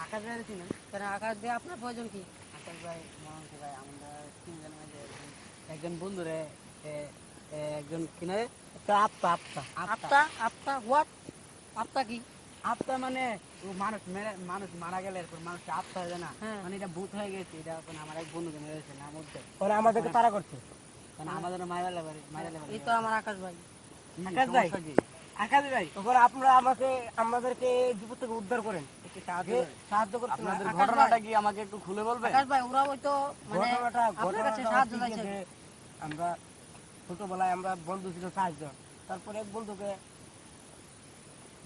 আকাশ ভাই চিনেন? কেন আকাশ ভাই আপনার প্রয়োজন কি? আকাশ ভাই মনে ভাই আমরা তিনজন মিলে একজন বন্ধুরে একজন কিনে একটা আপতা আপতা হোয়াট? আপতা কি? আত্মা মানে মানুষ মারা গেলে এরপর মানুষ আত্মা হয়ে যায় না, হ্যাঁ। মানে এটা ভূত হয়ে গেছে। এটা এখন আমার এক বন্ধুকে মেরেছে না মধ্যে, মানে আমাদেরকে তাড়া করছে। মানে আমাদের মারা লেবারে এই তো আমার আকাশ ভাই। আকাশ ভাই, সমস্যা কি? আকাশ ভাই তখন আপনারা আমাদেরকে বিপদ থেকে উদ্ধার করেন, একটু সাহায্য যে করেন। সাহায্য করতে আপনাদের আকাশ ঘটনাটা ভাই। কি আমাকে একটু খুলে বলবেন? আকাশ ভাই ওরা হয়তো মানে আপনার কাছে সাহায্য হচ্ছে চাইছে। যে আমরা ছোটবেলায় আমরা বন্ধু ছিল 7 জন, তারপরে এক বন্ধুকে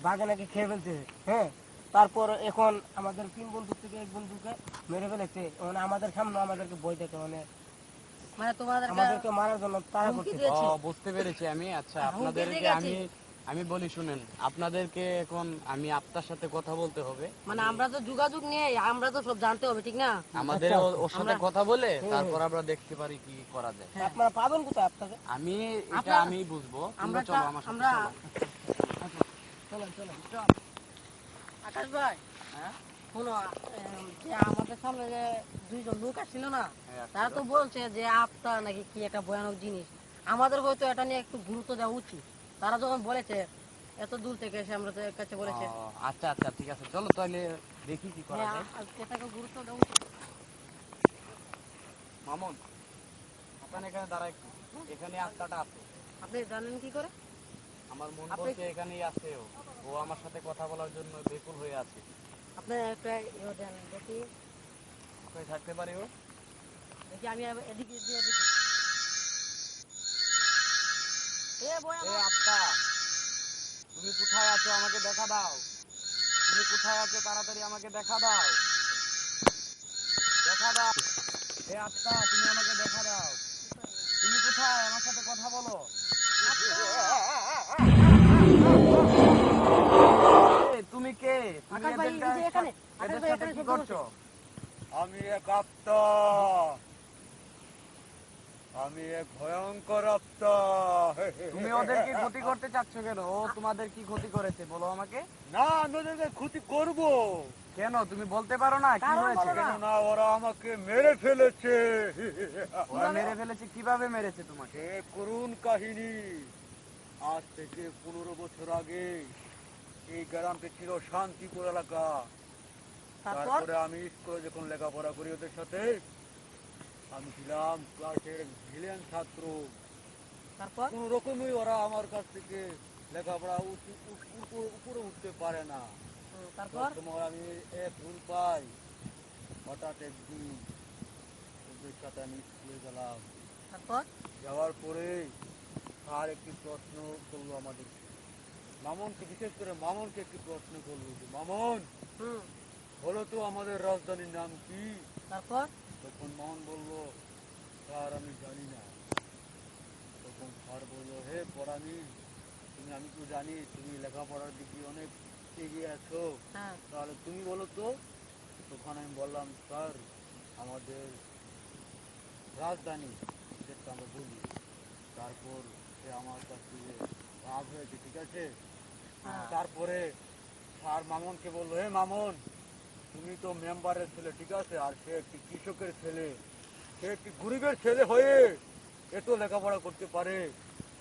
বাঘে নাকি খেয়ে ফেলছে। হ্যাঁ, তারপর এখন আমাদের 3 বন্ধু থেকে এক বন্ধুকে মেরে ফেলেছে। মানে আমাদের সামনে আমাদেরকে ভয় দেখে, মানে মানে তোমাদেরকে আমাদেরকে মারার জন্য তাড়া হুমকি করছে। দিয়েছে। বুঝতে পেরেছি আমি। আচ্ছা, হুমকি আপনাদেরকে দিয়ে গেছে। আমি বলি শুনেন, আপনাদেরকে এখন আমি আপনার সাথে কথা বলতে হবে। মানে আমরা তো যোগাযোগ নিয়ে আমরা তো সব জানতে হবে, ঠিক না? আমাদের আচ্ছা, ওর সাথে আমরা- কথা বলে তারপর আমরা দেখতে পারি কি করা যায়। হ্যাঁ। আপনারা পাবেন কোথায় আপনাকে? আমি এটা আপনারা- আমি বুঝবো, আমরা তোমরা চলো আমার সাথে আমরা চলো। চলেন। আকাশ ভাই হ্যাঁ? শোনো, যে আমাদের সামনে যে 2 জন লোক আসছিল না, হ্যাঁ, তারা তো বলছে যে আপটা নাকি কি একটা ভয়ানক জিনিস। আমাদের হয়তো এটা নিয়ে একটু গুরুত্ব দেওয়া উচিত। তারা যখন বলেছে এত দূর থেকে এসে আমরা কাছে বলেছে, আচ্ছা আচ্ছা, ঠিক আছে, চলো তাহলে দেখি কি করা হ্যাঁ যায়। এটাকে গুরুত্ব দেওয়া উচিত। মামুন, আপনার এখানে দাঁড়া একটু। এখানে আত্মাটা আছে। আপনি জানেন কি করে? আমার মন আপনি- বলছে এখানেই আছে ও। ও আমার সাথে কথা বলার জন্য বেকুল হয়ে আছে। আপনি একটা দেন দেখি, কোথায় থাকতে পারে ও? দেখি আমি এদিকে দিয়ে দেখি। এ আত্মা, তুমি কোথায় আছো? আমাকে দেখা দাও। তুমি কোথায় আছো? তাড়াতাড়ি আমাকে দেখা দাও। দেখা দাও। এ আত্মা, তুমি আমাকে দেখা দাও। তুমি কোথায়? আমার সাথে কথা বলো। এ, তুমি কে? তুমি আকাশ ভাই, এই যে এখানে, আকাশ এদের ভাই সাথে এখানে কি শব্দ করছো? আমি এক আত্মা, আমি এক ভয়ঙ্কর আত্মা। তুমি ওদেরকে ক্ষতি করতে চাচ্ছ কেন? ও তোমাদের কি ক্ষতি করেছে বলো আমাকে। না, আমি ওদেরকে ক্ষতি করব কেন তুমি বলতে পারো না কি কারণ হয়েছে? বলো না। কেননা ওরা আমাকে মেরে ফেলেছে। ওরা মেরে ফেলেছে? কিভাবে মেরেছে তোমাকে? এ করুণ কাহিনী। আজ থেকে 15 বছর আগে এই গ্রামটি ছিল শান্তিপুর এলাকা। তারপর তারপরে আমি স্কুলে যখন লেখাপড়া করি ওদের সাথে, আমি ছিলাম ক্লাসের ভিলেন ছাত্র। তারপর কোন রকমই ওরা আমার কাছ থেকে লেখাপড়া উপরে উঠতে পারে না। তারপর সময় আমি এক ভুল পাই, হঠাৎ একদিন ওদের সাথে আমি স্কুলে গেলাম। তারপর যাওয়ার পরে আর একটি প্রশ্ন করলো আমাদেরকে, মামুনকে, বিশেষ করে মামুনকে একটি প্রশ্ন করলো যে মামুন, হুম বলো তো আমাদের রাজধানীর নাম কি? তারপর তখন মামুন বললো, স্যার আমি জানি না। তখন স্যার বললো, হে পরাণী, আমি তো জানি তুমি লেখাপড়ার দিকে অনেক এগিয়ে আছো, হ্যাঁ তাহলে তুমি বলো তো। তখন আমি বললাম, স্যার আমাদের রাজধানী, যেটা আমরা বলি। তারপর সে আমার কাছ থেকে রাগ হয়েছে, ঠিক আছে। হ্যাঁ। তারপরে স্যার মামুনকে বললো, হে মামুন, তুমি তো মেম্বারের ছেলে, ঠিক আছে, আর সে একটি কৃষকের ছেলে, সে একটি গরিবের ছেলে হয়ে এত লেখাপড়া করতে পারে,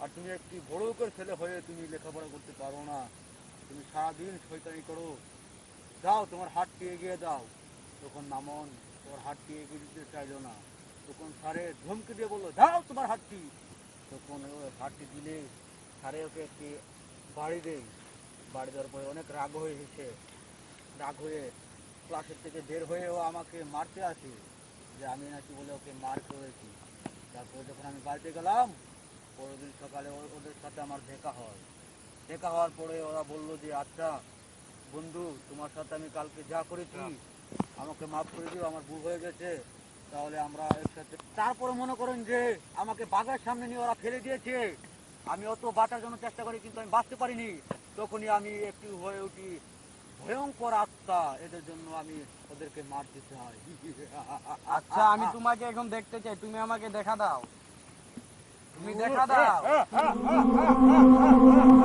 আর তুমি একটি বড় লোকের ছেলে হয়ে তুমি লেখাপড়া করতে পারো না। তুমি সারাদিন শয়তানি করো, যাও তোমার হাতটি এগিয়ে দাও। তখন মামুন ওর হাতটি এগিয়ে দিতে চাইলো না। তখন স্যারে ধমকি দিয়ে বললো, দাও তোমার হাতটি। তখন ও হাতটি দিলে স্যারে ওকে একটি বাড়ি দেয়। বাড়ি দেওয়ার পরে অনেক রাগ হয়ে ক্লাসের থেকে বের হয়ে ও আমাকে মারতে আসে, যে আমি নাকি বলে ওকে মার করেছি। তারপরে যখন আমি বাড়িতে গেলাম, পরের দিন সকালে ওদের সাথে আমার দেখা হওয়ার পরে ওরা বললো যে, আচ্ছা বন্ধু, তোমার সাথে আমি কালকে যা করেছি আমাকে মাফ করে দিও, আমার ভুল হয়ে গেছে, তাহলে আমরা একসাথে। তারপরে মনে করেন যে আমাকে বাঘের সামনে নিয়ে ওরা ফেলে দিয়েছে। আমি অত বাঁচার জন্য চেষ্টা করি, কিন্তু আমি বাঁচতে পারিনি। তখনই আমি একটু হয়ে উঠি ভয়ঙ্কর আত্মা। এদের জন্য আমি ওদেরকে মার দিতে হয়। আচ্ছা, আমি তোমাকে এখন দেখতে চাই, তুমি আমাকে দেখা দাও। তুমি দেখা দাও।